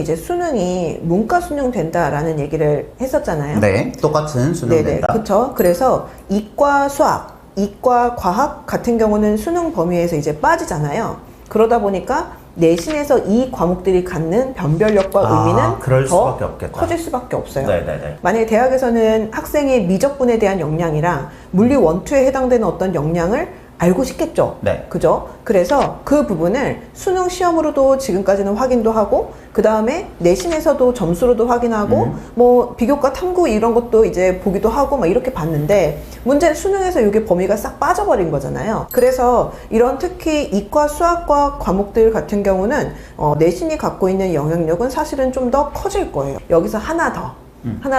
이제 수능이 문과 수능 된다라는 얘기를 했었잖아요. 네, 똑같은 수능 네네, 된다. 그렇죠. 그래서 이과 수학, 이과 과학 같은 경우는 수능 범위에서 이제 빠지잖아요. 그러다 보니까 내신에서 이 과목들이 갖는 변별력과 의미는 그럴 더 수밖에 없겠다. 커질 수밖에 없어요. 네네네. 만약에 대학에서는 학생의 미적분에 대한 역량이랑 물리 원투에 해당되는 어떤 역량을 알고 싶겠죠. 네. 그죠? 그래서 그 부분을 수능 시험으로도 지금까지는 확인도 하고, 그 다음에 내신에서도 점수로도 확인하고, 뭐 비교과 탐구 이런 것도 이제 보기도 하고 막 이렇게 봤는데, 문제는 수능에서 이게 범위가 싹 빠져버린 거잖아요. 그래서 이런 특히 이과 수학과 과목들 같은 경우는 내신이 갖고 있는 영향력은 사실은 좀 더 커질 거예요. 여기서 하나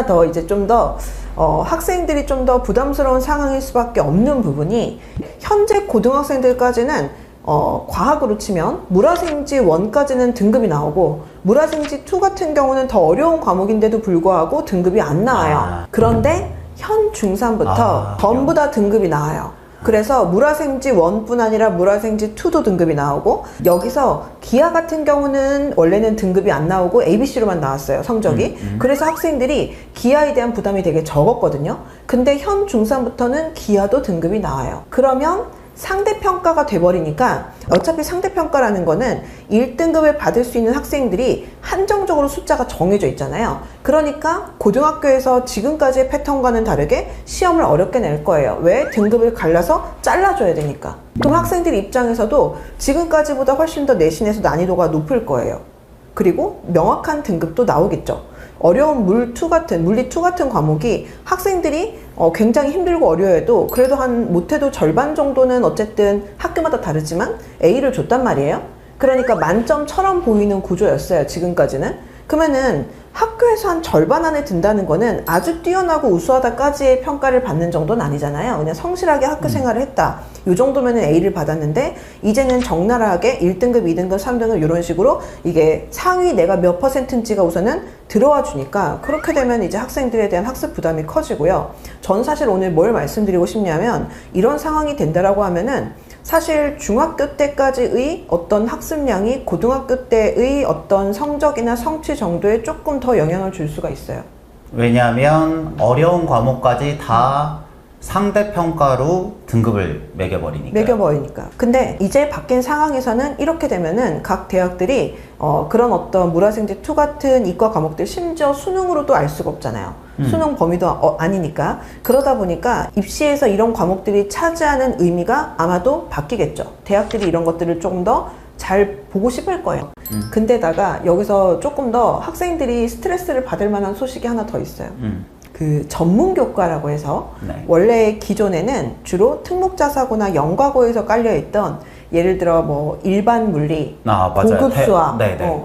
더 이제 좀 더 학생들이 좀 더 부담스러운 상황일 수밖에 없는 부분이, 현재 고등학생들까지는 과학으로 치면 물화생지 1까지는 등급이 나오고, 물화생지 2 같은 경우는 더 어려운 과목인데도 불구하고 등급이 안 나와요. 그런데 현 중3부터 전부 다 등급이 나와요. 그래서 물화생지 1뿐 아니라 물화생지 2도 등급이 나오고, 여기서 기하 같은 경우는 원래는 등급이 안 나오고 ABC로만 나왔어요, 성적이. 그래서 학생들이 기하에 대한 부담이 되게 적었거든요. 근데 현 중3부터는 기하도 등급이 나와요. 그러면 상대평가가 돼버리니까, 어차피 상대평가라는 거는 1등급을 받을 수 있는 학생들이 한정적으로 숫자가 정해져 있잖아요. 그러니까 고등학교에서 지금까지의 패턴과는 다르게 시험을 어렵게 낼 거예요. 왜? 등급을 갈라서 잘라줘야 되니까. 그럼 학생들 입장에서도 지금까지보다 훨씬 더 내신에서 난이도가 높을 거예요. 그리고 명확한 등급도 나오겠죠. 어려운 물리 2 같은 과목이 학생들이 굉장히 힘들고 어려워도 그래도 못해도 절반 정도는 어쨌든 학교마다 다르지만 A를 줬단 말이에요. 그러니까 만점처럼 보이는 구조였어요, 지금까지는. 그러면은 학교에서 한 절반 안에 든다는 거는 아주 뛰어나고 우수하다까지의 평가를 받는 정도는 아니잖아요. 그냥 성실하게 학교 생활을 했다, 이 정도면 A를 받았는데, 이제는 적나라하게 1등급, 2등급, 3등급 이런 식으로 이게 상위 내가 몇 %인지가 우선은 들어와 주니까, 그렇게 되면 이제 학생들에 대한 학습 부담이 커지고요. 전 사실 오늘 뭘 말씀드리고 싶냐면, 이런 상황이 된다라고 하면은 사실 중학교 때까지의 어떤 학습량이 고등학교 때의 어떤 성적이나 성취 정도에 조금 더 영향을 줄 수가 있어요. 왜냐하면 어려운 과목까지 다 상대평가로 등급을 매겨버리니까. 근데 이제 바뀐 상황에서는 이렇게 되면은 각 대학들이 그런 어떤 물화생지 2 같은 이과 과목들, 심지어 수능으로도 알 수가 없잖아요. 수능 범위도 아니니까. 그러다 보니까 입시에서 이런 과목들이 차지하는 의미가 아마도 바뀌겠죠. 대학들이 이런 것들을 조금 더 잘 보고 싶을 거예요. 근데다가 여기서 조금 더 학생들이 스트레스를 받을 만한 소식이 하나 더 있어요. 그 전문교과라고 해서, 네. 원래 기존에는 주로 특목자사고나 연과고에서 깔려있던, 예를 들어 뭐 일반 물리, 고급 수학,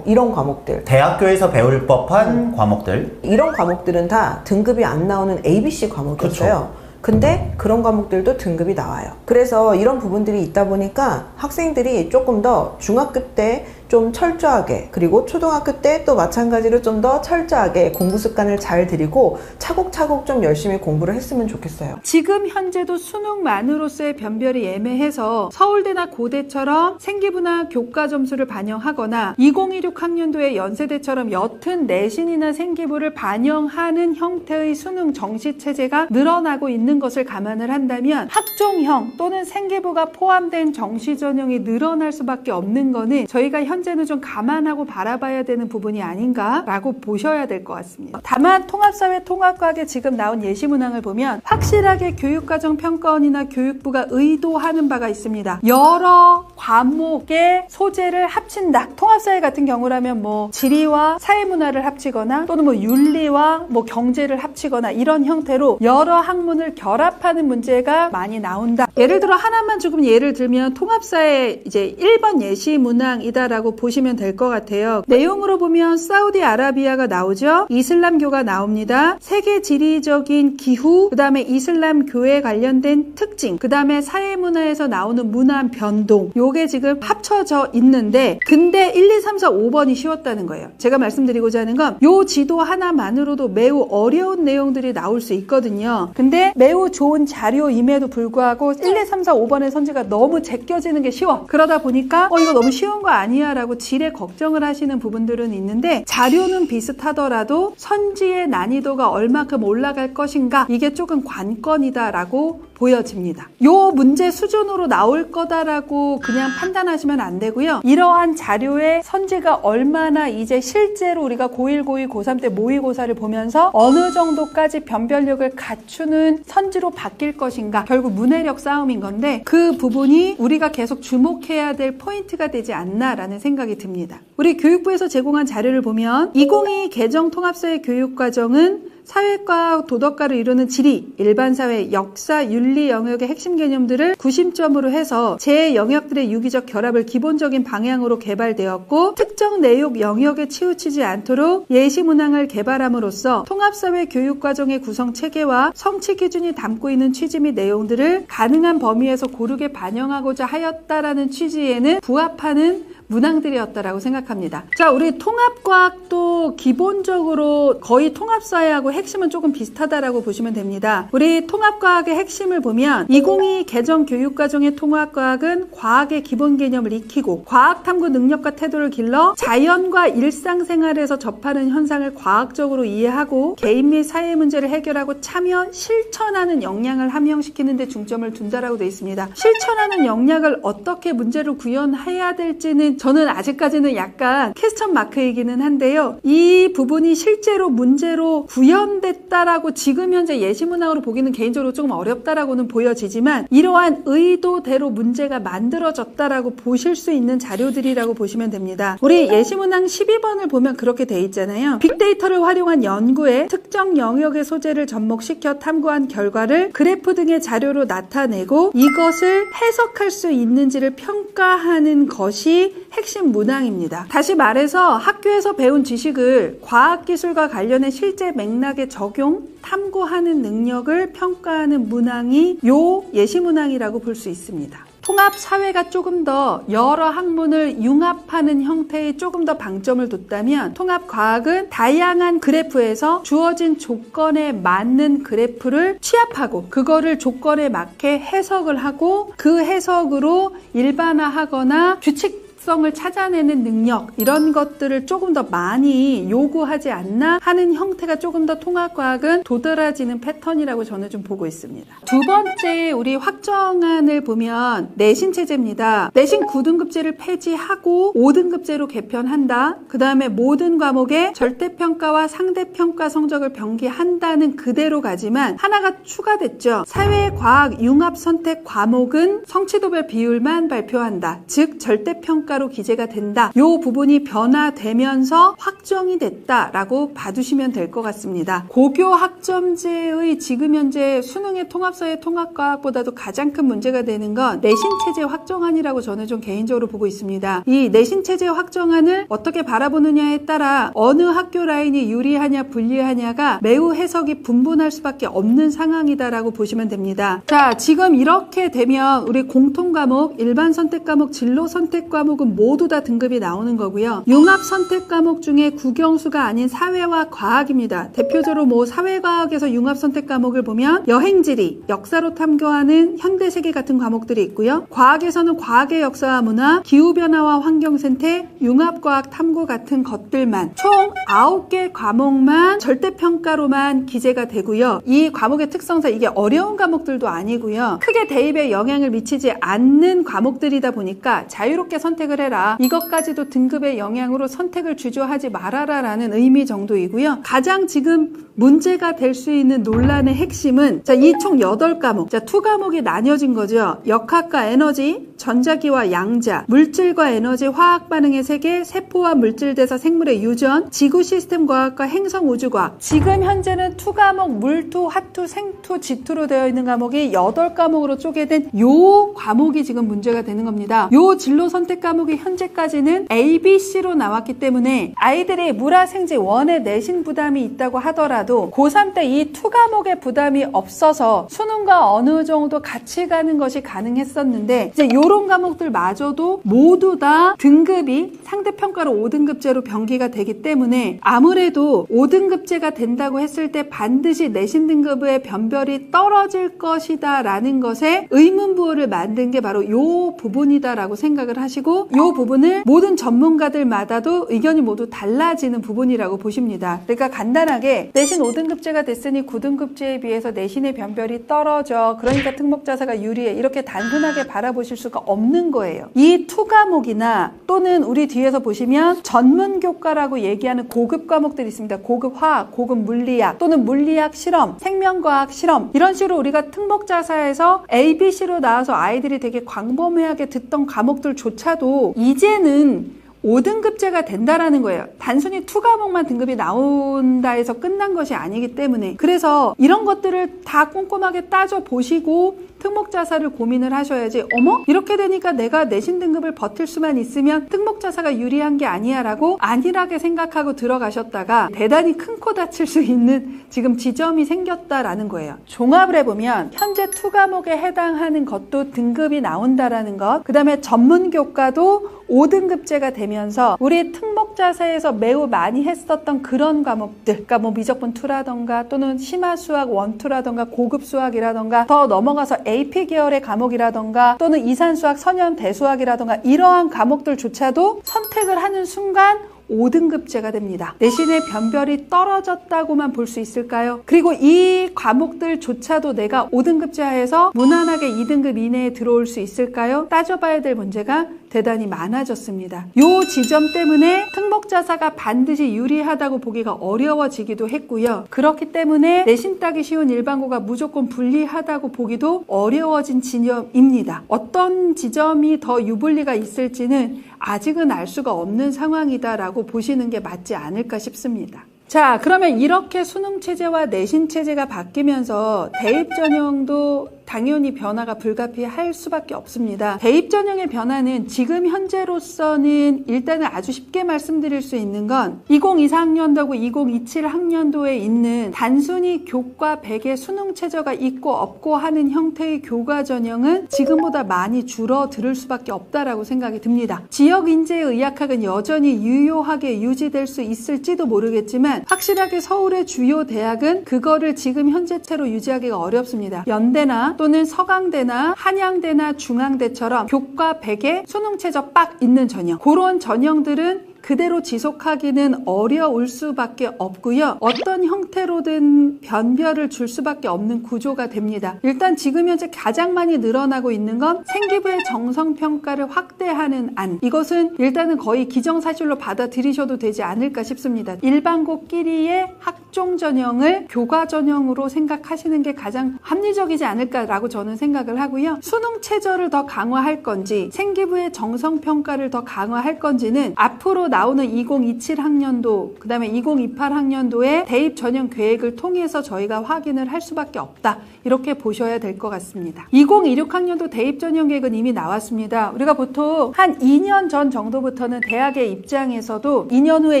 이런 과목들, 대학교에서 배울 법한 과목들, 이런 과목들은 다 등급이 안 나오는 ABC 과목이었어요. 그쵸. 근데 그런 과목들도 등급이 나와요. 그래서 이런 부분들이 있다 보니까 학생들이 조금 더 중학교 때 좀 철저하게, 그리고 초등학교 때 또 마찬가지로 좀 더 철저하게 공부 습관을 잘 들이고 차곡차곡 좀 열심히 공부를 했으면 좋겠어요. 지금 현재도 수능만으로서의 변별이 애매해서 서울대나 고대처럼 생기부나 교과 점수를 반영하거나 2016 학년도의 연세대처럼 옅은 내신이나 생기부를 반영하는 형태의 수능 정시체제가 늘어나고 있는 것을 감안을 한다면, 학종형 또는 생기부가 포함된 정시 전형이 늘어날 수밖에 없는 거는 저희가 현재는 좀 감안하고 바라봐야 되는 부분이 아닌가라고 보셔야 될 것 같습니다. 다만 통합사회 통합과학에 지금 나온 예시문항을 보면 확실하게 교육과정 평가원이나 교육부가 의도하는 바가 있습니다. 여러 과목의 소재를 합친다. 통합사회 같은 경우라면 뭐 지리와 사회문화를 합치거나, 또는 뭐 윤리와 뭐 경제를 합치거나, 이런 형태로 여러 학문을 결합하는 문제가 많이 나온다. 예를 들어 하나만 조금 예를 들면, 통합사회 이제 1번 예시문항이다라고 보시면 될 것 같아요. 내용으로 보면 사우디아라비아가 나오죠. 이슬람교가 나옵니다. 세계 지리적인 기후, 그 다음에 이슬람교에 관련된 특징, 그 다음에 사회문화에서 나오는 문화 변동, 요게 지금 합쳐져 있는데, 근데 1, 2, 3, 4, 5번이 쉬웠다는 거예요. 제가 말씀드리고자 하는 건, 요 지도 하나만으로도 매우 어려운 내용들이 나올 수 있거든요. 근데 매우 좋은 자료임에도 불구하고 1, 2, 3, 4, 5번의 선지가 너무 제껴지는 게 쉬워. 그러다 보니까 이거 너무 쉬운 거 아니야 되냐라고 질에 걱정을 하시는 부분들은 있는데 자료는 비슷하더라도 선지의 난이도가 얼마큼 올라갈 것인가 이게 조금 관건이다라고 보여집니다. 요 문제 수준으로 나올 거다라고 그냥 판단하시면 안 되고요. 이러한 자료의 선지가 얼마나 이제 실제로 우리가 고1, 고2, 고3 때 모의고사를 보면서 어느 정도까지 변별력을 갖추는 선지로 바뀔 것인가 결국 문해력 싸움인 건데 그 부분이 우리가 계속 주목해야 될 포인트가 되지 않나라는 생각이 듭니다. 우리 교육부에서 제공한 자료를 보면 2022 개정 통합사회 교육과정은 사회과, 도덕과를 이루는 지리, 일반사회, 역사, 윤리 영역의 핵심 개념들을 구심점으로 해서 제 영역들의 유기적 결합을 기본적인 방향으로 개발되었고 특정 내용 영역에 치우치지 않도록 예시문항을 개발함으로써 통합사회 교육과정의 구성 체계와 성취 기준이 담고 있는 취지 및 내용들을 가능한 범위에서 고르게 반영하고자 하였다라는 취지에는 부합하는 문항들이었다라고 생각합니다. 자, 우리 통합과학도 기본적으로 거의 통합사회하고 핵심은 조금 비슷하다라고 보시면 됩니다. 우리 통합과학의 핵심을 보면 2022 개정 교육과정의 통합과학은 과학의 기본 개념을 익히고 과학탐구 능력과 태도를 길러 자연과 일상생활에서 접하는 현상을 과학적으로 이해하고 개인 및 사회 문제를 해결하고 참여, 실천하는 역량을 함양시키는 데 중점을 둔다라고 되어 있습니다. 실천하는 역량을 어떻게 문제를 구현해야 될지는 저는 아직까지는 약간 퀘스천 마크이기는 한데요. 이 부분이 실제로 문제로 구현됐다라고 지금 현재 예시문항으로 보기는 개인적으로 조금 어렵다라고는 보여지지만 이러한 의도대로 문제가 만들어졌다라고 보실 수 있는 자료들이라고 보시면 됩니다. 우리 예시문항 12번을 보면 그렇게 돼 있잖아요. 빅데이터를 활용한 연구에 특정 영역의 소재를 접목시켜 탐구한 결과를 그래프 등의 자료로 나타내고 이것을 해석할 수 있는지를 평가하는 것이 핵심 문항입니다. 다시 말해서 학교에서 배운 지식을 과학기술과 관련해 실제 맥락에 적용, 탐구하는 능력을 평가하는 문항이 요 예시문항이라고 볼 수 있습니다. 통합사회가 조금 더 여러 학문을 융합하는 형태에 조금 더 방점을 뒀다면 통합과학은 다양한 그래프에서 주어진 조건에 맞는 그래프를 취합하고 그거를 조건에 맞게 해석을 하고 그 해석으로 일반화하거나 규칙성을 찾아내는 능력 이런 것들을 조금 더 많이 요구하지 않나 하는 형태가 조금 더 통합과학은 도드라지는 패턴이라고 저는 좀 보고 있습니다. 두 번째 우리 확정안을 보면 내신체제입니다. 내신 9등급제를 폐지하고 5등급제로 개편한다. 그 다음에 모든 과목에 절대평가와 상대평가 성적을 병기한다는 그대로 가지만 하나가 추가됐죠. 사회과학 융합선택 과목은 성취도별 비율만 발표한다. 즉 절대평가로 기재가 된다. 이 부분이 변화되면서 확정이 됐다라고 봐두시면 될 것 같습니다. 고교 학점제의 지금 현재 수능의 통합사회 통합과학보다도 가장 큰 문제가 되는 건 내신체제 확정안이라고 저는 좀 개인적으로 보고 있습니다. 이 내신체제 확정안을 어떻게 바라보느냐에 따라 어느 학교 라인이 유리하냐 불리하냐가 매우 해석이 분분할 수밖에 없는 상황이다라고 보시면 됩니다. 자, 지금 이렇게 되면 우리 공통과목, 일반선택과목, 진로선택과목은 모두 다 등급이 나오는 거고요. 융합선택과목 중에 국영수가 아닌 사회와 과학입니다. 대표적으로 뭐 사회과학에서 융합선택과목을 보면 여행지리, 역사로 탐구하는 현대세계 같은 과목들이 있고요. 과학에서는 과학의 역사와 문화, 기후변화와 환경생태, 융합과학 탐구 같은 것들만 총 9개 과목만 절대평가로만 기재가 되고요. 이 과목의 특성상 이게 어려운 과목들도 아니고요. 크게 대입에 영향을 미치지 않는 과목들이다 보니까 자유롭게 선택을 해라. 이것까지도 등급의 영향으로 선택을 주저하지 말아라 라는 의미 정도이고요. 가장 지금 문제가 될 수 있는 논란의 핵심은 자, 이 총 8과목. 자, 2과목이 나뉘어진 거죠. 역학과 에너지, 전자기와 양자, 물질과 에너지, 화학 반응의 세계, 세포와 물질 대사, 생물의 유전, 지구 시스템 과학과 행성 우주과학. 지금 현재는 2과목 물투, 화투, 생투, 지투로 되어 있는 과목이 8과목으로 쪼개된 요 과목이 지금 문제가 되는 겁니다. 요 진로 선택 과목이 현재까지는 A, B, C로 나왔기 때문에 아이들이 물화생지 1의 내신 부담이 있다고 하더라도 고3 때 이 2과목의 부담이 없어서 수능과 어느 정도 같이 가는 것이 가능했었는데 이제 요 요런 과목들마저도 모두 다 등급이 상대평가로 5등급제로 변기가 되기 때문에 아무래도 5등급제가 된다고 했을 때 반드시 내신 등급의 변별이 떨어질 것이다 라는 것에 의문부호를 만든 게 바로 요 부분이다라고 생각을 하시고, 요 부분을 모든 전문가들마다도 의견이 모두 달라지는 부분이라고 보십니다. 그러니까 간단하게 내신 5등급제가 됐으니 9등급제에 비해서 내신의 변별이 떨어져, 그러니까 특목자사가 유리해, 이렇게 단순하게 바라보실 수가 없는 거예요. 이 투과목이나 또는 우리 뒤에서 보시면 전문교과라고 얘기하는 고급 과목들이 있습니다. 고급 화학, 고급 물리학 또는 물리학 실험, 생명과학 실험, 이런 식으로 우리가 특목자사에서 ABC로 나와서 아이들이 되게 광범위하게 듣던 과목들조차도 이제는 5등급제가 된다라는 거예요. 단순히 투과목만 등급이 나온다 해서 끝난 것이 아니기 때문에. 그래서 이런 것들을 다 꼼꼼하게 따져보시고 특목자사를 고민을 하셔야지, 어머? 이렇게 되니까 내가 내신 등급을 버틸 수만 있으면 특목자사가 유리한 게 아니야 라고 안일하게 생각하고 들어가셨다가 대단히 큰 코 다칠 수 있는 지금 지점이 생겼다라는 거예요. 종합을 해보면 현재 투과목에 해당하는 것도 등급이 나온다라는 것, 그 다음에 전문교과도 5등급제가 되면서 우리 특목자사에서 매우 많이 했었던 그런 과목들, 그러니까 뭐 미적분 2라던가 또는 심화수학 1, 2라던가 고급 수학이라던가 더 넘어가서 AP 계열의 과목이라던가 또는 이산수학, 선형대수학이라던가 이러한 과목들조차도 선택을 하는 순간 5등급제가 됩니다. 내신의 변별이 떨어졌다고만 볼 수 있을까요? 그리고 이 과목들조차도 내가 5등급제 하에서 무난하게 2등급 이내에 들어올 수 있을까요? 따져봐야 될 문제가 대단히 많아졌습니다. 요 지점 때문에 특목자사가 반드시 유리하다고 보기가 어려워지기도 했고요. 그렇기 때문에 내신 따기 쉬운 일반고가 무조건 불리하다고 보기도 어려워진 지점입니다. 어떤 지점이 더 유불리가 있을지는 아직은 알 수가 없는 상황이다라고 보시는 게 맞지 않을까 싶습니다. 자, 그러면 이렇게 수능체제와 내신체제가 바뀌면서 대입전형도 당연히 변화가 불가피할 수밖에 없습니다. 대입전형의 변화는 지금 현재로서는 일단은 아주 쉽게 말씀드릴 수 있는 건 2024학년도하고 2027학년도에 있는 단순히 교과 100의 수능체제가 있고 없고 하는 형태의 교과전형은 지금보다 많이 줄어들 수밖에 없다라고 생각이 듭니다. 지역인재의학학은 여전히 유효하게 유지될 수 있을지도 모르겠지만 확실하게 서울의 주요 대학은 그거를 지금 현재체로 유지하기가 어렵습니다. 연대나 또는 서강대나 한양대나 중앙대처럼 교과 100에 수능 최저 빡 있는 전형, 그런 전형들은 그대로 지속하기는 어려울 수밖에 없고요. 어떤 형태로든 변별을 줄 수밖에 없는 구조가 됩니다. 일단 지금 현재 가장 많이 늘어나고 있는 건 생기부의 정성평가를 확대하는 안. 이것은 일단은 거의 기정사실로 받아들이셔도 되지 않을까 싶습니다. 일반고끼리의 학종 전형을 교과 전형으로 생각하시는 게 가장 합리적이지 않을까라고 저는 생각을 하고요. 수능 최저를 더 강화할 건지 생기부의 정성평가를 더 강화할 건지는 앞으로 나오는 2027학년도, 그 다음에 2028학년도의 대입 전형 계획을 통해서 저희가 확인을 할 수밖에 없다. 이렇게 보셔야 될 것 같습니다. 2026학년도 대입 전형 계획은 이미 나왔습니다. 우리가 보통 한 2년 전 정도부터는 대학의 입장에서도 2년 후에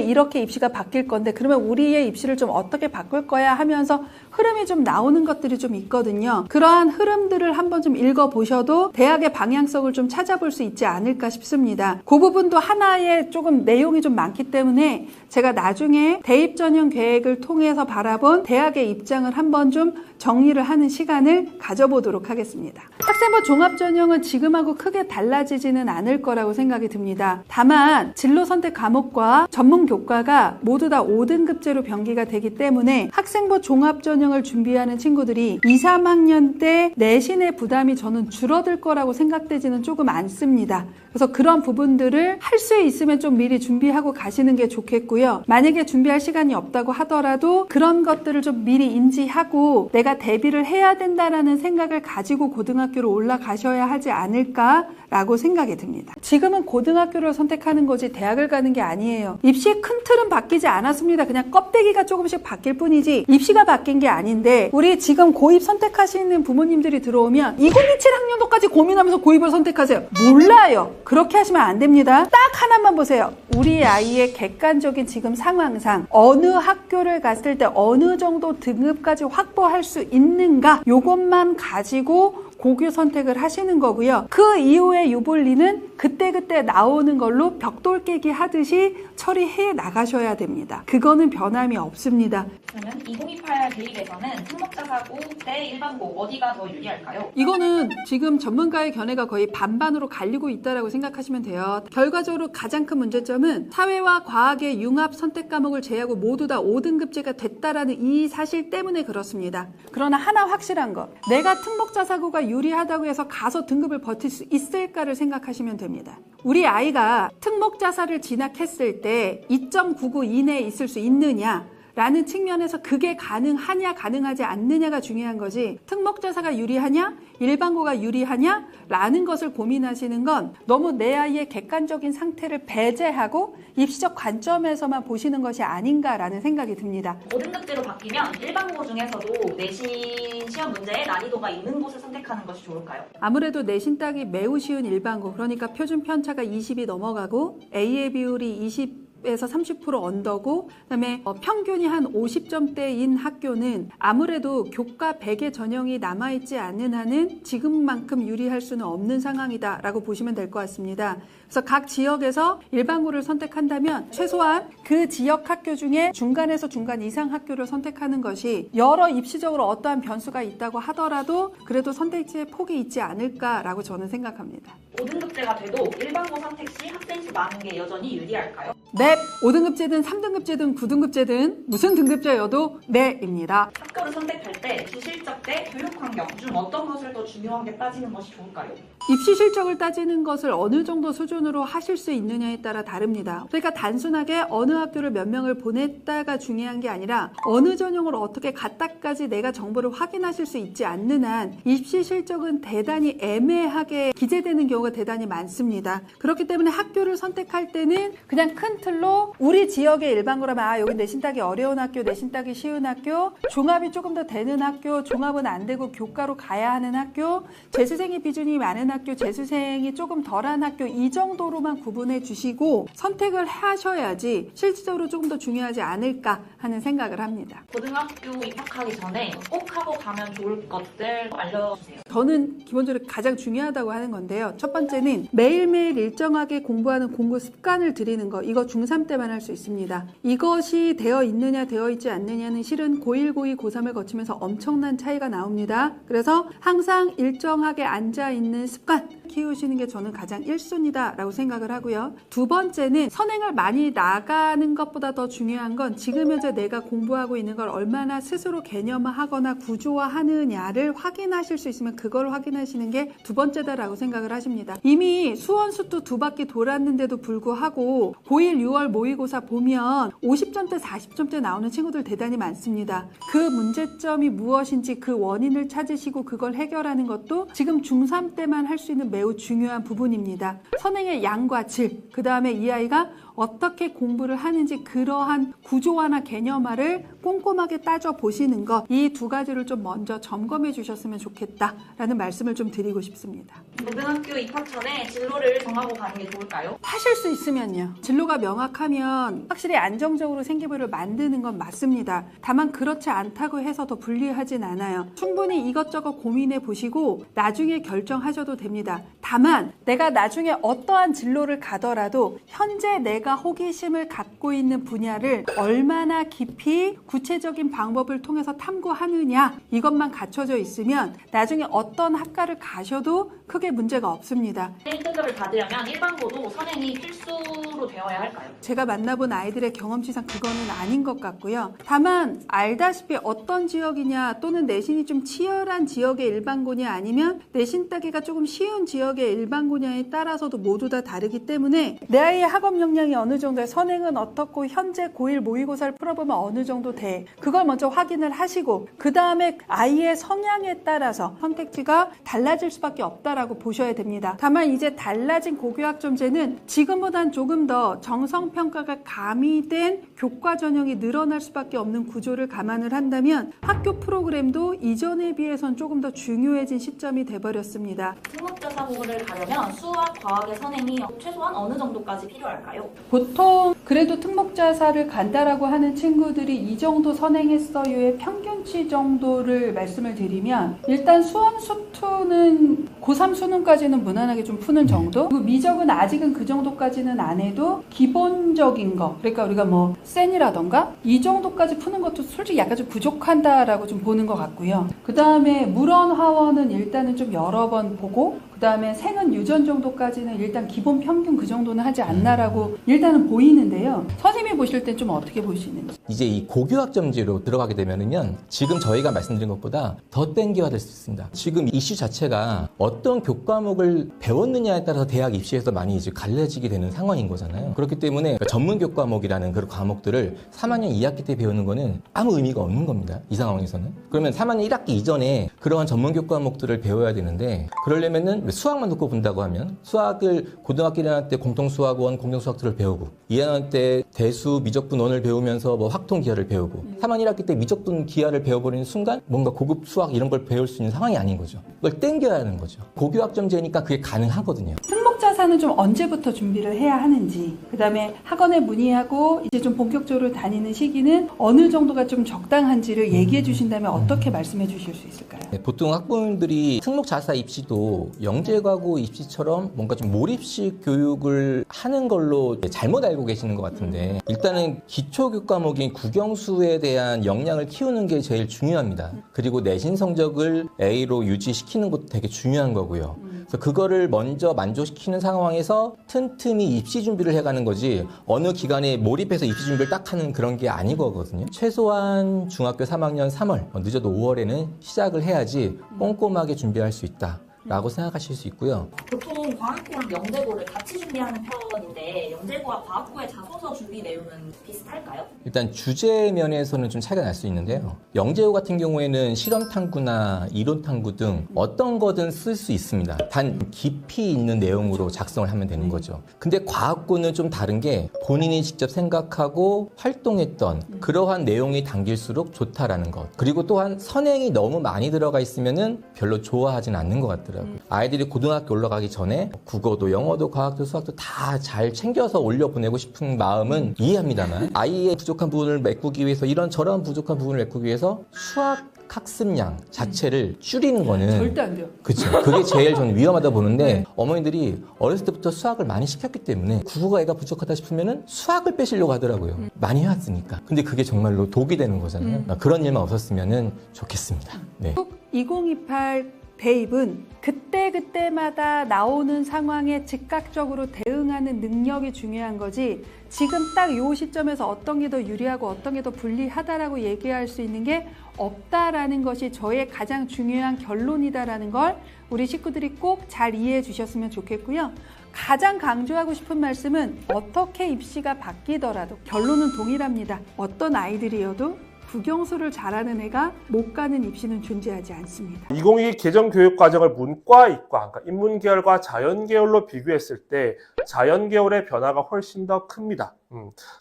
이렇게 입시가 바뀔 건데 그러면 우리의 입시를 좀 어떻게 바꿀 거야 하면서 흐름이 좀 나오는 것들이 좀 있거든요. 그러한 흐름들을 한번 좀 읽어보셔도 대학의 방향성을 좀 찾아볼 수 있지 않을까 싶습니다. 그 부분도 하나의 조금 내용이 좀 많기 때문에 제가 나중에 대입 전형 계획을 통해서 바라본 대학의 입장을 한번 좀 정리를 하는 시간을 가져보도록 하겠습니다. 학생부 종합 전형은 지금하고 크게 달라지지는 않을 거라고 생각이 듭니다. 다만 진로 선택 과목과 전문 교과가 모두 다 5등급제로 변기가 되기 때문에 학생부 종합 전형을 준비하는 친구들이 2, 3학년 때 내신의 부담이 저는 줄어들 거라고 생각되지는 조금 않습니다. 그래서 그런 부분들을 할 수 있으면 좀 미리 준비하고 가시는 게 좋겠고요. 만약에 준비할 시간이 없다고 하더라도 그런 것들을 좀 미리 인지하고 내가 대비를 해야 된다라는 생각을 가지고 고등학교로 올라가셔야 하지 않을까라고 생각이 듭니다. 지금은 고등학교를 선택하는 거지 대학을 가는 게 아니에요. 입시의 큰 틀은 바뀌지 않았습니다. 그냥 껍데기가 조금씩 바뀔 뿐이지 입시가 바뀐 게 아닌데 우리 지금 고입 선택하시는 부모님들이 들어오면 2027학년도까지 고민하면서 고입을 선택하세요. 몰라요. 그렇게 하시면 안 됩니다. 딱 하나만 보세요. 우리 아이의 객관적인 지금 상황상 어느 학교를 갔을 때 어느 정도 등급까지 확보할 수 있는가, 요것만 가지고 고교 선택을 하시는 거고요. 그 이후에 유불리는 그때그때 나오는 걸로 벽돌 깨기 하듯이 처리해 나가셔야 됩니다. 그거는 변함이 없습니다. 그러면 2028 대입에서는 특목자사고 대 일반고 어디가 더 유리할까요? 이거는 지금 전문가의 견해가 거의 반반으로 갈리고 있다고 생각하시면 돼요. 결과적으로 가장 큰 문제점은 사회와 과학의 융합 선택 과목을 제외하고 모두 다 5등급제가 됐다라는 이 사실 때문에 그렇습니다. 그러나 하나 확실한 거, 내가 특목자사고가 유리하다고 해서 가서 등급을 버틸 수 있을까를 생각하시면 됩니다. 우리 아이가 특목자사를 진학했을 때 2.99 이내에 있을 수 있느냐 라는 측면에서 그게 가능하냐 가능하지 않느냐가 중요한 거지, 특목자사가 유리하냐 일반고가 유리하냐 라는 것을 고민하시는 건 너무 내 아이의 객관적인 상태를 배제하고 입시적 관점에서만 보시는 것이 아닌가라는 생각이 듭니다. 5등급제로 바뀌면 일반고 중에서도 내신 시험 문제에 난이도가 있는 곳을 선택하는 것이 좋을까요? 아무래도 내신 따기 매우 쉬운 일반고, 그러니까 표준 편차가 20이 넘어가고 A의 비율이 20에서 30% 언더고, 그다음에 평균이 한 50점대인 학교는 아무래도 교과 100의 전형이 남아있지 않는 한은 지금만큼 유리할 수는 없는 상황이다라고 보시면 될 것 같습니다. 그래서 각 지역에서 일반고를 선택한다면 최소한 그 지역 학교 중에 중간에서 중간 이상 학교를 선택하는 것이 여러 입시적으로 어떠한 변수가 있다고 하더라도 그래도 선택지에 폭이 있지 않을까라고 저는 생각합니다. 5등급제가 돼도 일반고 선택 시 학생 수 많은 게 여전히 유리할까요? 네, 5등급제든 3등급제든 9등급제든 무슨 등급제여도 네입니다. 학교를 선택할 때 입시 실적 대 교육 환경 중 어떤 것을 더 중요하게 따지는 것이 좋을까요? 입시 실적을 따지는 것을 어느 정도 수준으로 하실 수 있느냐에 따라 다릅니다. 그러니까 단순하게 어느 학교를 몇 명을 보냈다가 중요한 게 아니라 어느 전형으로 어떻게 갔다까지 내가 정보를 확인하실 수 있지 않는 한 입시 실적은 대단히 애매하게 기재되는 경우가 대단히 많습니다. 그렇기 때문에 학교를 선택할 때는 그냥 큰 틀로 우리 지역의 일반고라면 여기 내신 따기 어려운 학교, 내신 따기 쉬운 학교, 종합이 조금 더 되는 학교, 종합은 안 되고 교과로 가야 하는 학교, 재수생의 비중이 많은 학교, 재수생이 조금 덜한 학교, 이 정도로만 구분해 주시고 선택을 하셔야지 실질적으로 조금 더 중요하지 않을까 하는 생각을 합니다. 고등학교 입학하기 전에 꼭 하고 가면 좋을 것들 알려주세요. 저는 기본적으로 가장 중요하다고 하는 건데요. 첫 번째는 매일매일 일정하게 공부하는 공부 습관을 들이는 거. 이거 중3 때만 할 수 있습니다. 이것이 되어 있느냐 되어 있지 않느냐는 실은 고1, 고2, 고3을 거치면서 엄청난 차이가 나옵니다. 그래서 항상 일정하게 앉아있는 습관 키우시는 게 저는 가장 1순위다라고 생각을 하고요. 두 번째는 선행을 많이 나가는 것보다 더 중요한 건 지금 현재 내가 공부하고 있는 걸 얼마나 스스로 개념화하거나 구조화하느냐를 확인하실 수 있으면 그걸 확인하시는 게 두 번째다라고 생각을 하십니다. 이미 수원수투 2바퀴 돌았는데도 불구하고 고1 6월 모의고사 보면 50점대 40점대 나오는 친구들 대단히 많습니다. 그 문제점이 무엇인지 그 원인을 찾으시고 그걸 해결하는 것도 지금 중3 때만 할 수 있는 매우 중요한 부분입니다. 선행의 양과 질, 그 다음에 이 아이가 어떻게 공부를 하는지 그러한 구조화나 개념화를 꼼꼼하게 따져보시는 것, 이 두 가지를 좀 먼저 점검해 주셨으면 좋겠다라는 말씀을 좀 드리고 싶습니다. 고등학교 입학 전에 진로를 정하고 가는 게 좋을까요? 하실 수 있으면요. 진로가 명확하면 확실히 안정적으로 생계부를 만드는 건 맞습니다. 다만 그렇지 않다고 해서 더 불리하진 않아요. 충분히 이것저것 고민해 보시고 나중에 결정하셔도 됩니다. 다만 내가 나중에 어떠한 진로를 가더라도 현재 내가 호기심을 갖고 있는 분야를 얼마나 깊이 구체적인 방법을 통해서 탐구하느냐, 이것만 갖춰져 있으면 나중에 어떤 학과를 가셔도 크게 문제가 없습니다. 1등급을 받으려면 일반고도 선행이 필수로 되어야 할까요? 제가 만나본 아이들의 경험치상 그거는 아닌 것 같고요. 다만 알다시피 어떤 지역이냐 또는 내신이 좀 치열한 지역의 일반고냐 아니면 내신 따기가 조금 쉬운 지역의 일반고냐에 따라서도 모두 다 다르기 때문에 내 아이의 학업 역량이 어느 정도에 선행은 어떻고 현재 고1 모의고사를 풀어보면 어느 정도 돼. 그걸 먼저 확인을 하시고 그 다음에 아이의 성향에 따라서 선택지가 달라질 수밖에 없다 있다라고 보셔야 됩니다. 다만 이제 달라진 고교학점제는 지금보단 조금 더 정성평가가 가미된 교과 전형이 늘어날 수밖에 없는 구조를 감안을 한다면 학교 프로그램도 이전에 비해선 조금 더 중요해진 시점이 돼버렸습니다. 특목자사고를 가려면 수학, 과학의 선행이 최소한 어느 정도까지 필요할까요? 보통 그래도 특목자사를 간다라고 하는 친구들이 이 정도 선행했어요의 평균치 정도를 말씀을 드리면 일단 수험 수투는 고3 수능까지는 무난하게 좀 푸는 정도, 그리고 미적은 아직은 그 정도까지는 안 해도 기본적인 거, 그러니까 우리가 뭐 센이라던가 이 정도까지 푸는 것도 솔직히 약간 좀 부족한다라고 좀 보는 것 같고요. 그 다음에 물원 하원은 일단은 좀 여러 번 보고, 그 다음에 생은 유전 정도까지는 일단 기본 평균 그 정도는 하지 않나라고 일단은 보이는데요. 선생님이 보실 땐 좀 어떻게 보시는지. 이제 이 고교학점제로 들어가게 되면은요, 지금 저희가 말씀드린 것보다 더 땡기화될 수 있습니다. 지금 이슈 자체가 어떤 교과목을 배웠느냐에 따라서 대학 입시에서 많이 이제 갈라지게 되는 상황인 거잖아요. 그렇기 때문에 전문 교과목이라는 그런 과목들을 3학년 2학기 때 배우는 거는 아무 의미가 없는 겁니다. 이 상황에서는. 그러면 3학년 1학기 이전에 그러한 전문 교과목들을 배워야 되는데, 그러려면은 수학만 놓고 본다고 하면 수학을 고등학교 1학년 때 공통수학원, 공동수학들을 배우고 2학년 때 대수, 미적분 원을 배우면서 뭐 확통 기하를 배우고 3학년 1학기 때 미적분 기하를 배워버리는 순간 뭔가 고급 수학 이런 걸 배울 수 있는 상황이 아닌 거죠. 그걸 땡겨야 하는 거죠. 고교학점제니까 그게 가능하거든요. 특목자사는 좀 언제부터 준비를 해야 하는지, 그 다음에 학원에 문의하고 이제 좀 본격적으로 다니는 시기는 어느 정도가 좀 적당한지를 얘기해 주신다면 어떻게 말씀해 주실 수 있을까요? 네, 보통 학부모님들이 특목자사 입시도 영재과고 입시처럼 뭔가 좀 몰입식 교육을 하는 걸로 잘못 알고 계시는 것 같은데, 일단은 기초교과목인 국영수에 대한 역량을 키우는 게 제일 중요합니다. 그리고 내신 성적을 A로 유지시키는 것도 되게 중요한 거고요. 그래서 그거를 먼저 만족시키는 상황에서 틈틈이 입시 준비를 해가는 거지, 어느 기간에 몰입해서 입시 준비를 딱 하는 그런 게 아니거든요. 최소한 중학교 3학년 3월, 늦어도 5월에는 시작을 해야지 꼼꼼하게 준비할 수 있다 라고 생각하실 수 있고요. 보통 과학고랑 영재고를 같이 준비하는 편인데 영재고와 과학고의 자소서 준비 내용은 비슷할까요? 일단 주제 면에서는 좀 차이가 날 수 있는데요. 영재고 같은 경우에는 실험 탐구나 이론 탐구 등 어떤 거든 쓸 수 있습니다. 단 깊이 있는 내용으로 작성을 하면 되는 거죠. 근데 과학고는 좀 다른 게 본인이 직접 생각하고 활동했던 그러한 내용이 담길수록 좋다라는 것. 그리고 또한 선행이 너무 많이 들어가 있으면은 별로 좋아하진 않는 것 같더라고요. 아이들이 고등학교 올라가기 전에 국어도 영어도 과학도 수학도 다 잘 챙겨서 올려보내고 싶은 마음은 이해합니다만, 아이의 부족한 부분을 메꾸기 위해서, 이런 저런 부족한 부분을 메꾸기 위해서 수학 학습량 자체를 줄이는 거는 절대 안 돼요. 그렇죠. 그게 제일 저는 위험하다 보는데, 어머니들이 어렸을 때부터 수학을 많이 시켰기 때문에 국어가 애가 부족하다 싶으면은 수학을 빼시려고 하더라고요. 많이 해왔으니까. 근데 그게 정말로 독이 되는 거잖아요. 그런 일만 없었으면은 좋겠습니다. 네. 2028 대입은 그때그때마다 나오는 상황에 즉각적으로 대응하는 능력이 중요한 거지, 지금 딱 이 시점에서 어떤 게 더 유리하고 어떤 게 더 불리하다라고 얘기할 수 있는 게 없다라는 것이 저의 가장 중요한 결론이다라는 걸 우리 식구들이 꼭 잘 이해해 주셨으면 좋겠고요. 가장 강조하고 싶은 말씀은 어떻게 입시가 바뀌더라도 결론은 동일합니다. 어떤 아이들이어도 국영수를 잘하는 애가 못 가는 입시는 존재하지 않습니다. 2022 개정교육과정을 문과, 이과, 그러니까 인문계열과 자연계열로 비교했을 때 자연계열의 변화가 훨씬 더 큽니다.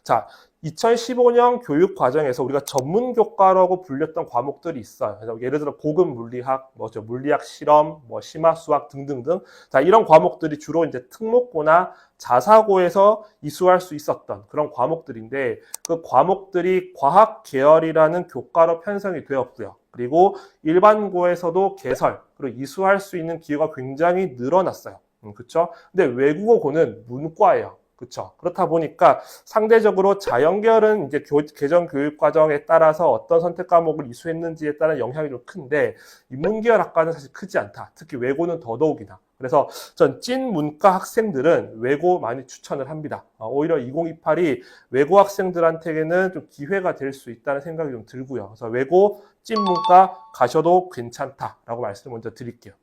자, 2015년 교육과정에서 우리가 전문교과라고 불렸던 과목들이 있어요. 그래서 예를 들어 고급 물리학, 물리학 실험, 심화수학 등등등. 자, 이런 과목들이 주로 이제 특목고나 자사고에서 이수할 수 있었던 그런 과목들인데, 그 과목들이 과학 계열이라는 교과로 편성이 되었고요. 그리고 일반고에서도 개설, 그리고 이수할 수 있는 기회가 굉장히 늘어났어요. 그쵸? 근데 외국어고는 문과예요. 그렇죠. 그렇다 보니까 상대적으로 자연계열은 이제 개정 교육 과정에 따라서 어떤 선택 과목을 이수했는지에 따른 영향이 좀 큰데, 인문계열 학과는 사실 크지 않다. 특히 외고는 더더욱이나. 그래서 전 찐 문과 학생들은 외고 많이 추천을 합니다. 오히려 2028이 외고 학생들한테는 좀 기회가 될 수 있다는 생각이 좀 들고요. 그래서 외고 찐 문과 가셔도 괜찮다라고 말씀을 먼저 드릴게요.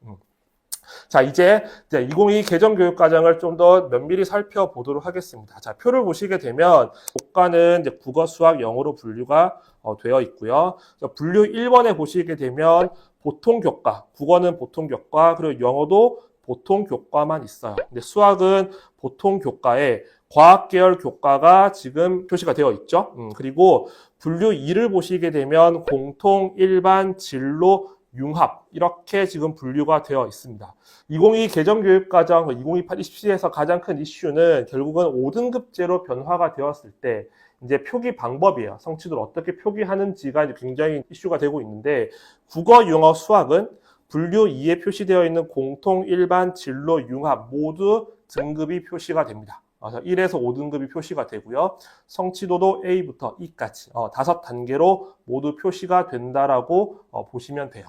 자, 이제 2022 개정교육과정을 좀 더 면밀히 살펴보도록 하겠습니다. 자, 표를 보시게 되면 교과는 이제 국어, 수학, 영어로 분류가 되어 있고요. 분류 1번에 보시게 되면 보통교과, 국어는 보통교과, 그리고 영어도 보통 교과만 있어요. 근데 수학은 보통 교과에 과학계열 교과가 지금 표시가 되어 있죠. 그리고 분류 2를 보시게 되면 공통, 일반, 진로, 융합 이렇게 지금 분류가 되어 있습니다. 2022 개정교육과정 2028 입시에서 가장 큰 이슈는 결국은 5등급제로 변화가 되었을 때 이제 표기 방법이에요. 성취도를 어떻게 표기하는지가 이제 굉장히 이슈가 되고 있는데 국어, 영어, 수학은 분류 2에 표시되어 있는 공통, 일반, 진로, 융합 모두 등급이 표시가 됩니다. 그래서 1에서 5등급이 표시가 되고요. 성취도도 A부터 E까지 5단계로 모두 표시가 된다라고 보시면 돼요.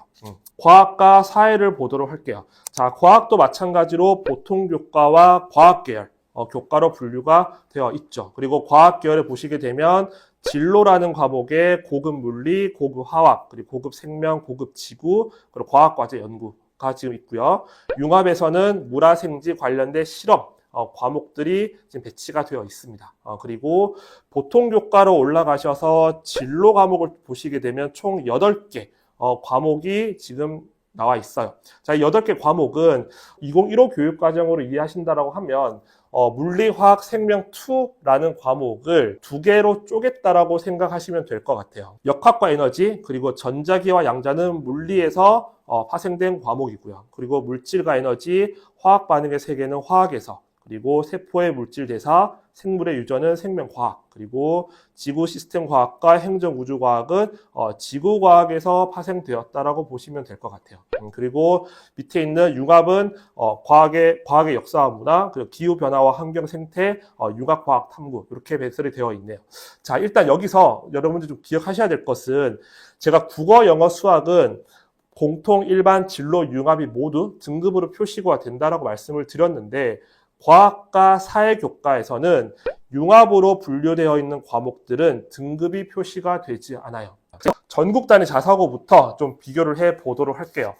과학과 사회를 보도록 할게요. 자, 과학도 마찬가지로 보통 교과와 과학 계열 교과로 분류가 되어 있죠. 그리고 과학 계열을 보시게 되면 진로라는 과목에 고급 물리, 고급 화학, 그리고 고급 생명, 고급 지구, 그리고 과학과제 연구가 지금 있고요. 융합에서는 물화생지 관련된 실험 과목들이 지금 배치가 되어 있습니다. 그리고 보통 교과로 올라가셔서 진로 과목을 보시게 되면 총 8개 과목이 지금 나와 있어요. 자, 이 8개 과목은 2015 교육과정으로 이해하신다라고 하면 물리, 화학, 생명 2라는 과목을 2개로 쪼갰다라고 생각하시면 될 것 같아요. 역학과 에너지, 그리고 전자기와 양자는 물리에서 파생된 과목이고요. 그리고 물질과 에너지, 화학 반응의 세계는 화학에서, 그리고 세포의 물질 대사, 생물의 유전은 생명과학, 그리고 지구 시스템 과학과 행정 우주 과학은 지구과학에서 파생되었다라고 보시면 될 것 같아요. 그리고 밑에 있는 융합은 과학의 역사와 문화, 그리고 기후 변화와 환경 생태, 융합 과학 탐구 이렇게 배설이 되어 있네요. 자, 일단 여기서 여러분들 좀 기억하셔야 될 것은 제가 국어, 영어, 수학은 공통, 일반, 진로, 융합이 모두 등급으로 표시가 된다라고 말씀을 드렸는데 과학과 사회교과에서는 융합으로 분류되어 있는 과목들은 등급이 표시가 되지 않아요. 전국 단위 자사고부터 좀 비교를 해 보도록 할게요.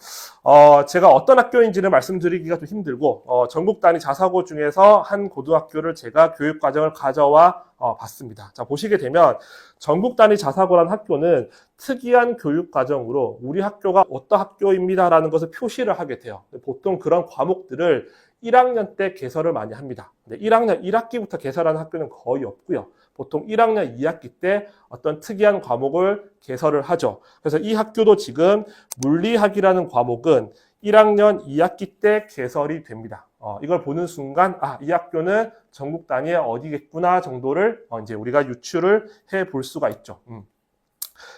제가 어떤 학교인지는 말씀드리기가 좀 힘들고 전국 단위 자사고 중에서 한 고등학교를 제가 교육과정을 가져와 봤습니다. 자, 보시게 되면 전국 단위 자사고라는 학교는 특이한 교육과정으로 우리 학교가 어떤 학교입니다라는 것을 표시를 하게 돼요. 보통 그런 과목들을 1학년 때 개설을 많이 합니다. 근데 1학년 1학기부터 개설하는 학교는 거의 없고요. 보통 1학년 2학기 때 어떤 특이한 과목을 개설을 하죠. 그래서 이 학교도 지금 물리학이라는 과목은 1학년 2학기 때 개설이 됩니다. 이걸 보는 순간 이 학교는 전국 단위에 어디겠구나 정도를 이제 우리가 유추를 해 볼 수가 있죠.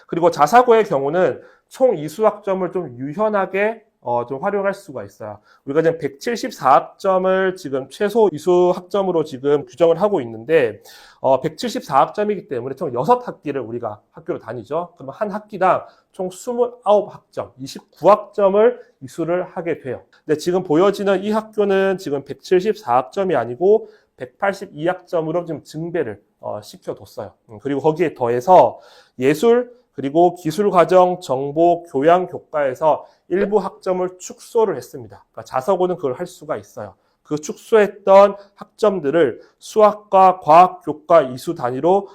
그리고 자사고의 경우는 총 이수학점을 좀 유연하게 좀 활용할 수가 있어요. 우리가 지금 174학점을 지금 최소 이수 학점으로 지금 규정을 하고 있는데 174학점이기 때문에 총 6학기를 우리가 학교를 다니죠. 그러면 한 학기당 총 29학점, 29학점을 이수를 하게 돼요. 근데 지금 보여지는 이 학교는 지금 174학점이 아니고 182학점으로 지금 증배를 시켜뒀어요. 그리고 거기에 더해서 예술, 그리고 기술과정, 정보, 교양, 교과에서 일부 학점을 축소를 했습니다. 그러니까 자사고는 그걸 할 수가 있어요. 그 축소했던 학점들을 수학과 과학, 교과, 이수 단위로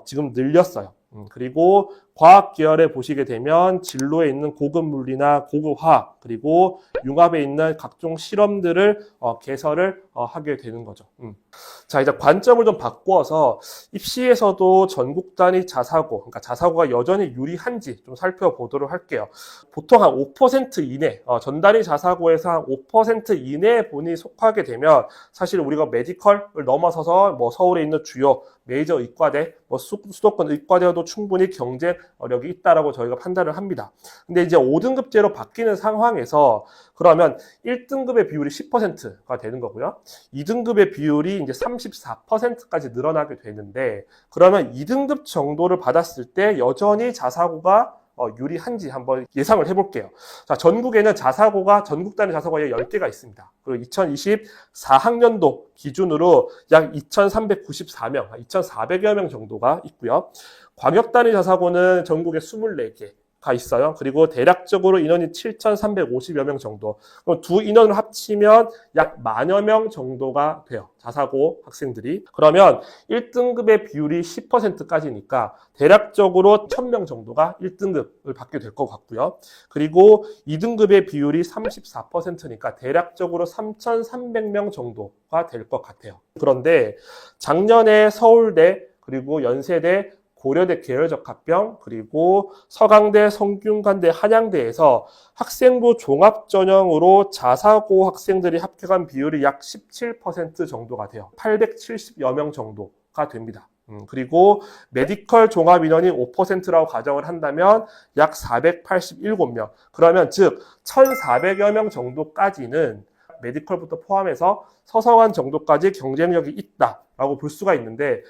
지금 늘렸어요. 그리고 과학 계열에 보시게 되면 진로에 있는 고급 물리나 고급 화학, 그리고 융합에 있는 각종 실험들을 개설을 하게 되는 거죠. 자, 이제 관점을 좀 바꾸어서 입시에서도 전국 단위 자사고, 그러니까 자사고가 여전히 유리한지 좀 살펴보도록 할게요. 보통 한 5% 이내, 전 단위 자사고에서 한 5% 이내에 본인이 속하게 되면 사실 우리가 메디컬을 넘어서서 뭐 서울에 있는 주요 메이저 의과대, 뭐 수도권 의과대도 충분히 경쟁력이 있다라고 저희가 판단을 합니다. 근데 이제 5등급제로 바뀌는 상황에서 그러면 1등급의 비율이 10%가 되는 거고요. 2등급의 비율이 이제 34%까지 늘어나게 되는데 그러면 2등급 정도를 받았을 때 여전히 자사고가 유리한지 한번 예상을 해볼게요. 자, 전국에는 전국 단위 자사고가 10개가 있습니다. 그리고 2024학년도 기준으로 약 2,394명, 2,400여 명 정도가 있고요. 광역 단위 자사고는 전국에 24개, 가 있어요. 그리고 대략적으로 인원이 7,350여 명 정도. 그럼 두 인원을 합치면 약 10,000여 명 정도가 돼요. 자사고 학생들이. 그러면 1등급의 비율이 10%까지니까 대략적으로 1,000명 정도가 1등급을 받게 될 것 같고요. 그리고 2등급의 비율이 34%니까 대략적으로 3,300명 정도가 될 것 같아요. 그런데 작년에 서울대 그리고 연세대 고려대 계열적 합병, 그리고 서강대, 성균관대, 한양대에서 학생부 종합전형으로 자사고 학생들이 합격한 비율이 약 17% 정도가 돼요. 870여 명 정도가 됩니다. 그리고 메디컬 종합 인원이 5%라고 가정을 한다면 약 487명. 그러면 즉 1,400여 명 정도까지는 메디컬부터 포함해서 서성한 정도까지 경쟁력이 있다라고 볼 수가 있는데,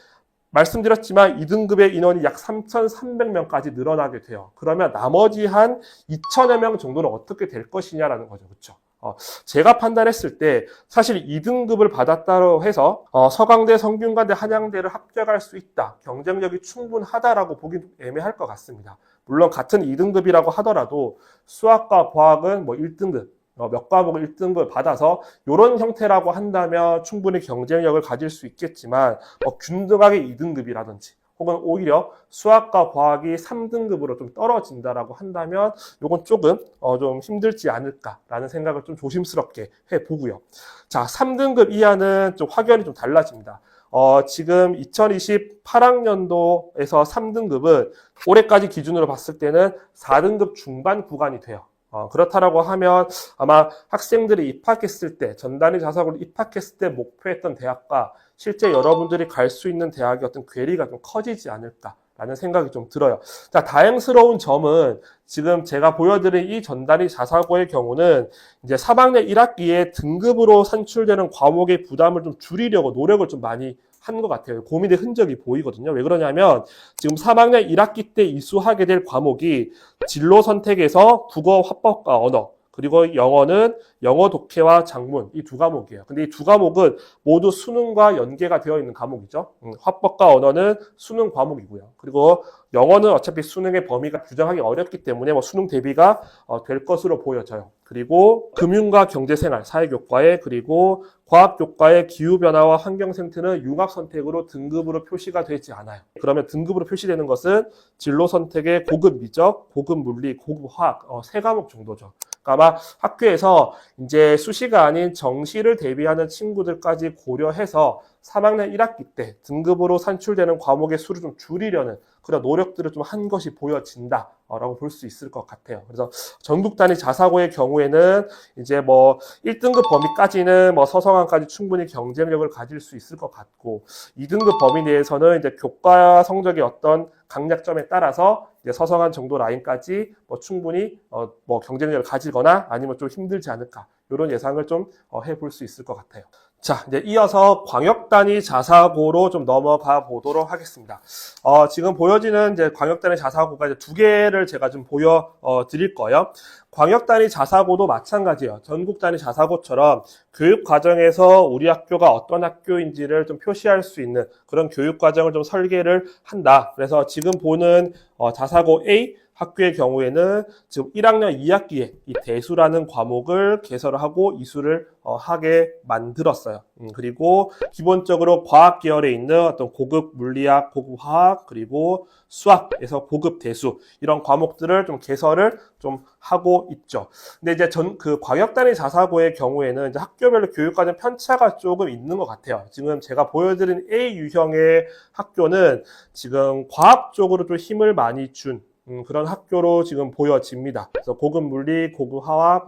말씀드렸지만 2등급의 인원이 약 3,300명까지 늘어나게 돼요. 그러면 나머지 한 2,000여 명 정도는 어떻게 될 것이냐라는 거죠. 그렇죠? 제가 판단했을 때 사실 2등급을 받았다고 해서 서강대, 성균관대, 한양대를 합격할 수 있다, 경쟁력이 충분하다라고 보긴 애매할 것 같습니다. 물론 같은 2등급이라고 하더라도 수학과 과학은 뭐 1등급, 몇 과목을 1등급을 받아서 이런 형태라고 한다면 충분히 경쟁력을 가질 수 있겠지만 균등하게 2등급이라든지 혹은 오히려 수학과 과학이 3등급으로 좀 떨어진다라고 한다면 이건 조금 좀 힘들지 않을까라는 생각을 좀 조심스럽게 해보고요. 자, 3등급 이하는 좀 확연히 좀 달라집니다. 지금 2028학년도에서 3등급은 올해까지 기준으로 봤을 때는 4등급 중반 구간이 돼요. 그렇다라고 하면 아마 학생들이 입학했을 때, 전단위 자사고로 입학했을 때 목표했던 대학과 실제 여러분들이 갈 수 있는 대학의 어떤 괴리가 좀 커지지 않을까라는 생각이 좀 들어요. 자, 다행스러운 점은 지금 제가 보여드린 이 전단위 자사고의 경우는 이제 3학년 1학기에 등급으로 산출되는 과목의 부담을 좀 줄이려고 노력을 좀 많이 한 것 같아요. 고민의 흔적이 보이거든요. 왜 그러냐면 지금 3학년 1학기 때 이수하게 될 과목이 진로 선택에서 국어, 화법과 언어, 그리고 영어는 영어 독해와 작문, 이 두 과목이에요. 근데 이 두 과목은 모두 수능과 연계가 되어 있는 과목이죠. 화법과 언어는 수능 과목이고요. 그리고 영어는 어차피 수능의 범위가 규정하기 어렵기 때문에 수능 대비가 될 것으로 보여져요. 그리고 금융과 경제생활, 사회교과에, 그리고 과학교과의 기후변화와 환경생태는 융합선택으로 등급으로 표시가 되지 않아요. 그러면 등급으로 표시되는 것은 진로선택의 고급 미적, 고급 물리, 고급 화학, 세 과목 정도죠. 그러니까 아마 학교에서 이제 수시가 아닌 정시를 대비하는 친구들까지 고려해서 3학년 1학기 때 등급으로 산출되는 과목의 수를 좀 줄이려는 그런 노력들을 좀 한 것이 보여진다라고 볼 수 있을 것 같아요. 그래서 전국 단위 자사고의 경우에는 이제 1등급 범위까지는 서성한까지 충분히 경쟁력을 가질 수 있을 것 같고, 2등급 범위 내에서는 이제 교과 성적의 어떤 강약점에 따라서 이제 서성한 정도 라인까지 충분히 경쟁력을 가지거나 아니면 좀 힘들지 않을까, 이런 예상을 좀 해볼 수 있을 것 같아요. 자, 이제 이어서 광역 단위 자사고로 좀 넘어가 보도록 하겠습니다. 지금 보여지는 이제 광역 단위 자사고가 이제 두 개를 제가 좀 보여드릴 거예요. 광역 단위 자사고도 마찬가지예요. 전국 단위 자사고처럼 교육 과정에서 우리 학교가 어떤 학교인지를 좀 표시할 수 있는 그런 교육 과정을 좀 설계를 한다. 그래서 지금 보는 자사고 A 학교의 경우에는 지금 1학년 2학기에 이 대수라는 과목을 개설을 하고 이수를 하게 만들었어요. 그리고 기본적으로 과학 계열에 있는 어떤 고급 물리학, 고급 화학, 그리고 수학에서 고급 대수, 이런 과목들을 좀 개설을 좀 하고 있죠. 근데 이제 그 광역 단위 자사고의 경우에는 이제 학교별로 교육과정 편차가 조금 있는 것 같아요. 지금 제가 보여드린 A 유형의 학교는 지금 과학 쪽으로 좀 힘을 많이 준 그런 학교로 지금 보여집니다. 그래서 고급 물리, 고급 화학,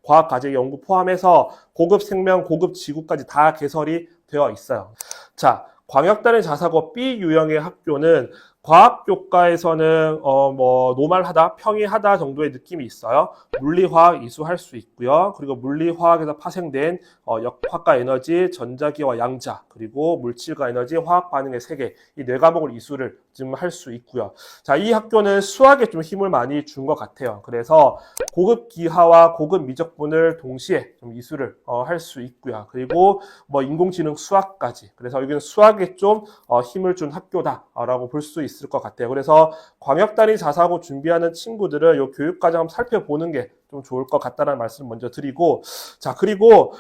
과학과제 연구 포함해서 고급 생명, 고급 지구까지 다 개설이 되어 있어요. 자, 광역단위 자사고 B 유형의 학교는 과학교과에서는 노말하다, 평이하다 정도의 느낌이 있어요. 물리화학 이수할 수 있고요. 그리고 물리화학에서 파생된 역학과 에너지, 전자기와 양자, 그리고 물질과 에너지, 화학 반응의 세계, 이 네 과목을 이수를 좀 할 수 있고요. 자, 이 학교는 수학에 좀 힘을 많이 준 것 같아요. 그래서 고급 기하와 고급 미적분을 동시에 좀 이수를 할 수 있고요. 그리고 인공지능 수학까지. 그래서 여기는 수학에 좀 힘을 준 학교다라고 볼 수 있습니다. 있을 것 같아요. 그래서 광역단위 자사고 준비하는 친구들은 이 교육과정 한번 살펴보는 게 좀 좋을 것 같다는 말씀을 먼저 드리고, 자, 그리고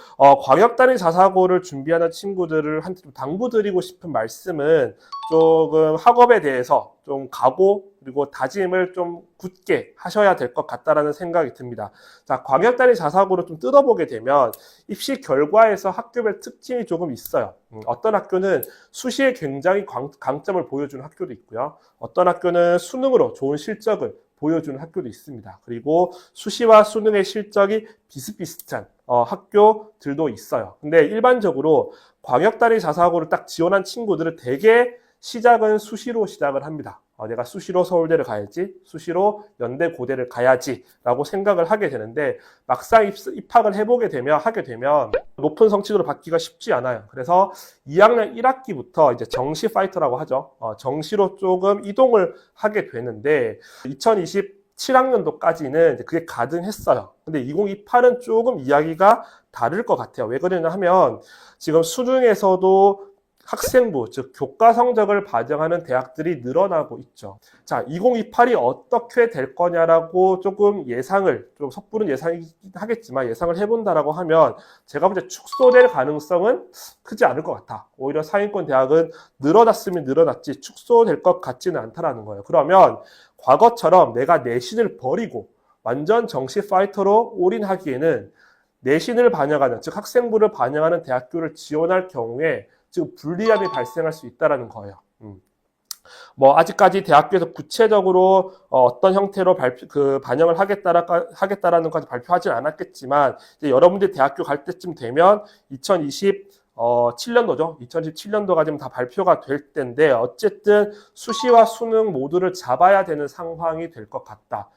광역단위 자사고를 준비하는 친구들한테 좀 당부드리고 싶은 말씀은 조금 학업에 대해서 좀 각오 그리고 다짐을 좀 굳게 하셔야 될 것 같다라는 생각이 듭니다. 자, 광역단위 자사고를 좀 뜯어보게 되면 입시 결과에서 학교별 특징이 조금 있어요. 어떤 학교는 수시에 굉장히 강점을 보여주는 학교도 있고요. 어떤 학교는 수능으로 좋은 실적을 보여주는 학교도 있습니다. 그리고 수시와 수능의 실적이 비슷비슷한 학교들도 있어요. 근데 일반적으로 광역단위 자사고를 딱 지원한 친구들은 대개 시작은 수시로 시작을 합니다. 내가 수시로 서울대를 가야지, 수시로 연대 고대를 가야지 라고 생각을 하게 되는데 막상 입학을 하게 되면 높은 성취도를 받기가 쉽지 않아요. 그래서 2학년 1학기부터 이제 정시 파이터라고 하죠. 정시로 조금 이동을 하게 되는데 2027학년도까지는 이제 그게 가능했어요. 근데 2028은 조금 이야기가 다를 것 같아요. 왜 그러냐 하면 지금 수능에서도 학생부, 즉 교과 성적을 반영하는 대학들이 늘어나고 있죠. 자, 2028이 어떻게 될 거냐라고 조금 예상을, 좀 섣부른 예상이긴 하겠지만 예상을 해본다라고 하면 제가 볼 때 축소될 가능성은 크지 않을 것 같아. 오히려 상위권 대학은 늘어났으면 늘어났지 축소될 것 같지는 않다라는 거예요. 그러면 과거처럼 내가 내신을 버리고 완전 정시 파이터로 올인하기에는 내신을 반영하는, 즉 학생부를 반영하는 대학교를 지원할 경우에 지금 불리함이 발생할 수 있다는 거예요. 뭐 아직까지 대학교에서 구체적으로 어떤 형태로 반영을 하겠다라는 것까지 발표하진 않았겠지만 이제 여러분들이 대학교 갈 때쯤 되면 2027년도죠. 2017년도가 되면 다 발표가 될 텐데 어쨌든 수시와 수능 모두를 잡아야 되는 상황이 될 것 같다.